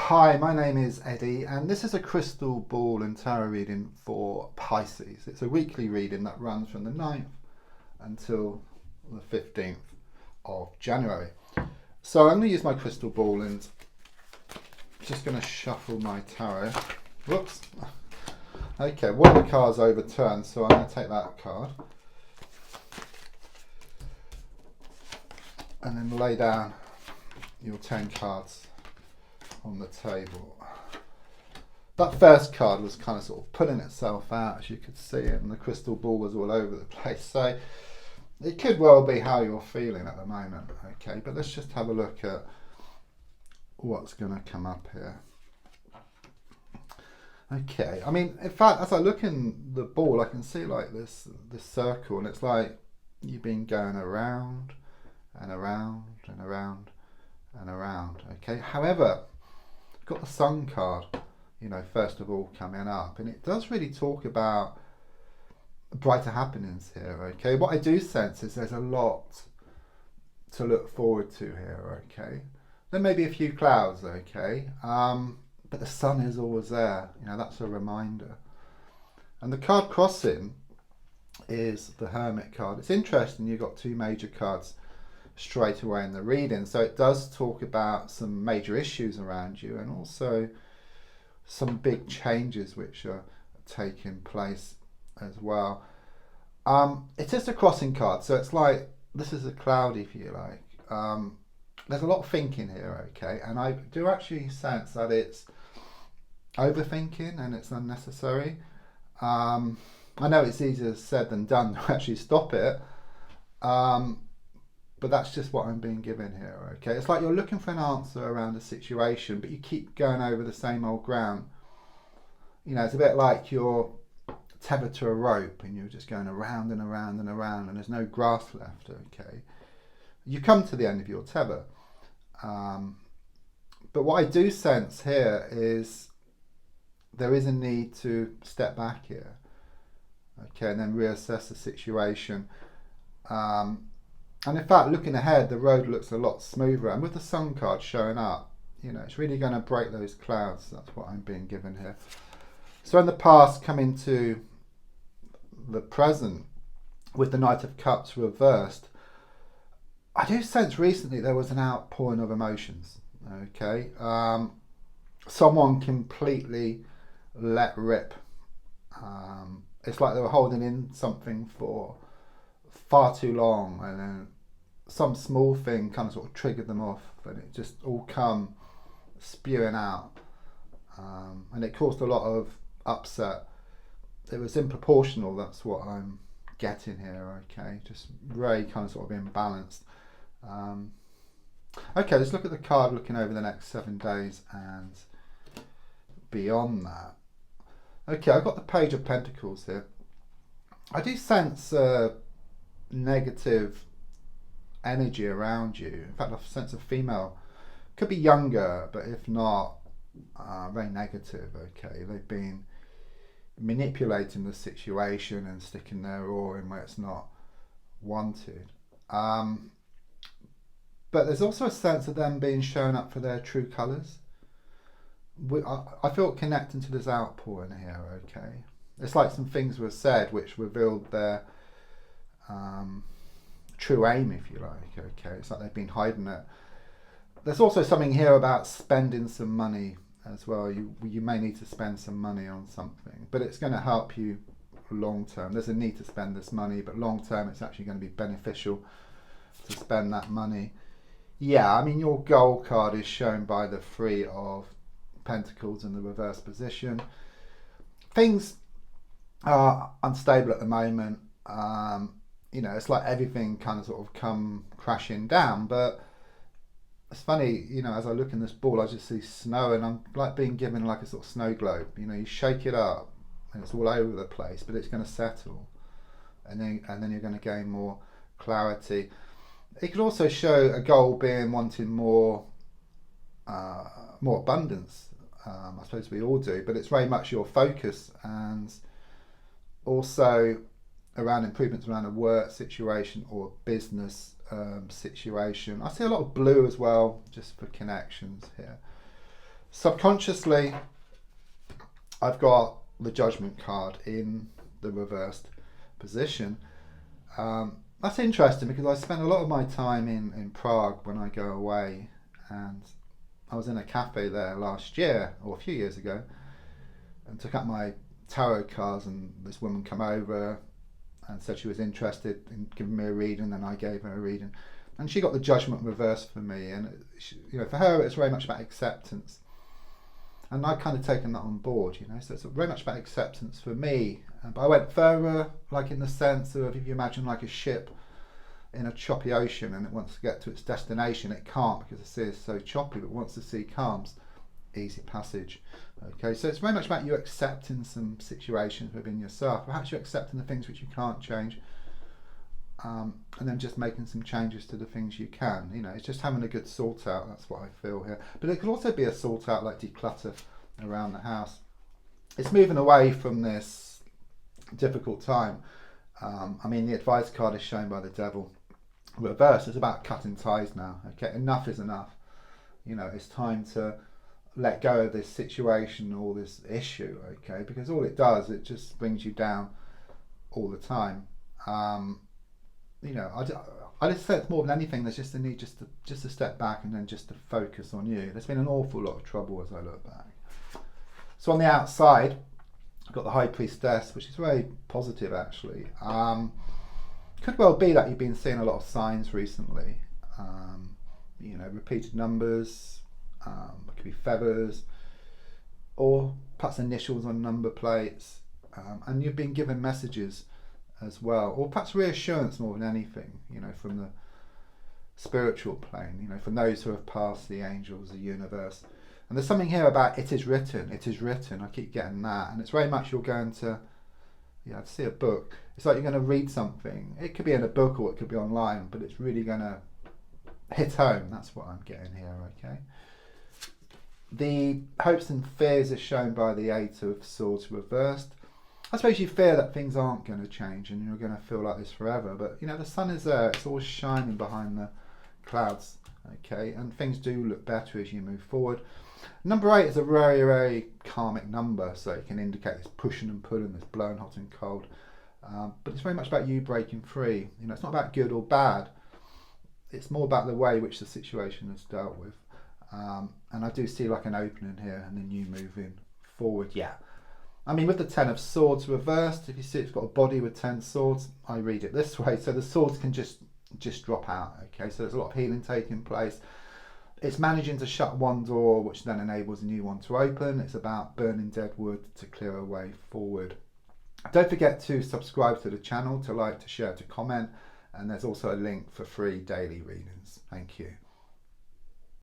Hi, my name is Eddie, and this is a crystal ball and tarot reading for Pisces. It's a weekly reading that runs from the 9th until the 15th of January. So I'm going to use my crystal ball and just going to shuffle my tarot. Whoops. Okay, one of the cards overturned, so I'm going to take that card and then lay down your 10 cards on the table. That first card was kind of sort of pulling itself out, as you could see it, and the crystal ball was all over the place. So it could well be how you're feeling at the moment, okay? But let's just have a look at what's going to come up here. Okay, I mean, in fact, as I look in the ball, I can see like this circle, and it's like you've been going around and around and around and around, okay? However, got the Sun card, first of all coming up, and it does really talk about brighter happenings here, okay? What I do sense is there's a lot to look forward to here, okay? There may be a few clouds, okay? But the sun is always there, that's a reminder. And the card crossing is the Hermit card. It's interesting, you've got two major cards straight away in the reading, so it does talk about some major issues around you and also some big changes which are taking place as well. It is a crossing card, so it's like this is a cloud, if you like. There's a lot of thinking here, okay, and I do actually sense that it's overthinking and it's unnecessary. I know it's easier said than done to actually stop it, but that's just what I'm being given here, okay? It's like you're looking for an answer around a situation, but you keep going over the same old ground. It's a bit like you're tethered to a rope and you're just going around and around and around and there's no grass left, okay? You come to the end of your tether. But what I do sense here is there is a need to step back here, okay, and then reassess the situation. And in fact, looking ahead, the road looks a lot smoother. And with the Sun card showing up, it's really going to break those clouds. That's what I'm being given here. So in the past, coming to the present with the Knight of Cups reversed, I do sense recently there was an outpouring of emotions. Okay, someone completely let rip. It's like they were holding in something for far too long, and then some small thing kind of sort of triggered them off, and it just all come spewing out, and it caused a lot of upset. It was improportional, that's what I'm getting here, okay? Just very kind of sort of imbalanced. Okay, let's look at the card looking over the next 7 days and beyond that. Okay, I've got the Page of Pentacles here. I do sense negative energy around you. In fact, I sense a female, could be younger, but if not, very negative, okay? They've been manipulating the situation and sticking their oar in where it's not wanted. But there's also a sense of them being shown up for their true colours. I feel connecting to this outpouring here, okay? It's like some things were said which revealed their true aim, if you like, okay? It's like they've been hiding it. There's also something here about spending some money as well. You may need to spend some money on something, but it's going to help you long term. There's a need to spend this money, but long term it's actually going to be beneficial to spend that money. Yeah, I mean, your goal card is shown by the Three of Pentacles in the reverse position. Things are unstable at the moment. It's like everything kind of sort of come crashing down, but it's funny, as I look in this ball, I just see snow, and I'm like being given like a sort of snow globe. You shake it up and it's all over the place, but it's going to settle, and then you're going to gain more clarity. It could also show a goal being wanting more abundance. I suppose we all do, but it's very much your focus, and also around improvements around a work situation or business situation. I see a lot of blue as well, just for connections here. subconsciously, I've got the Judgment card in the reversed position. That's interesting because I spend a lot of my time in Prague when I go away, and I was in a cafe there last year or a few years ago and took out my tarot cards, and this woman came over and said she was interested in giving me a reading, and I gave her a reading, and she got the Judgment reversed for me, and for her it's very much about acceptance, and I've kind of taken that on board, so it's very much about acceptance for me. But I went further, like in the sense of, if you imagine like a ship in a choppy ocean and it wants to get to its destination, it can't because the sea is so choppy, but once the sea calms, easy passage. Okay, so it's very much about you accepting some situations within yourself. Perhaps you're accepting the things which you can't change, and then just making some changes to the things you can. It's just having a good sort out. That's what I feel here. But it could also be a sort out, like declutter around the house. It's moving away from this difficult time. The advice card is shown by the devil reverse. It's about cutting ties now. Okay, enough is enough. It's time to let go of this situation or this issue. Okay, because all it does, it just brings you down all the time. I just say it's more than anything. There's just a need just to step back and then just to focus on you. There's been an awful lot of trouble as I look back. So on the outside, I've got the High Priestess, which is very positive actually. Could well be that you've been seeing a lot of signs recently. Repeated numbers, it could be feathers, or perhaps initials on number plates, and you've been given messages as well, or perhaps reassurance more than anything, from the spiritual plane, from those who have passed, the angels, the universe. And there's something here about it is written, I keep getting that, and it's very much you're going to, see a book. It's like you're going to read something. It could be in a book or it could be online, but it's really going to hit home. That's what I'm getting here, okay? The hopes and fears are shown by the Eight of Swords reversed. I suppose you fear that things aren't going to change and you're going to feel like this forever, but the sun is there, it's all shining behind the clouds, okay, and things do look better as you move forward. Number 8 is a very, very karmic number, so it can indicate this pushing and pulling, this blowing hot and cold, but it's very much about you breaking free. It's not about good or bad, it's more about the way which the situation is dealt with, and I do see like an opening here and then you moving forward. With the 10 of Swords reversed, if you see it's got a body with 10 swords, I read it this way. So the swords can just drop out, okay? So there's a lot of healing taking place. It's managing to shut one door, which then enables a new one to open. It's about burning dead wood to clear a way forward. Don't forget to subscribe to the channel, to like, to share, to comment. And there's also a link for free daily readings. Thank you.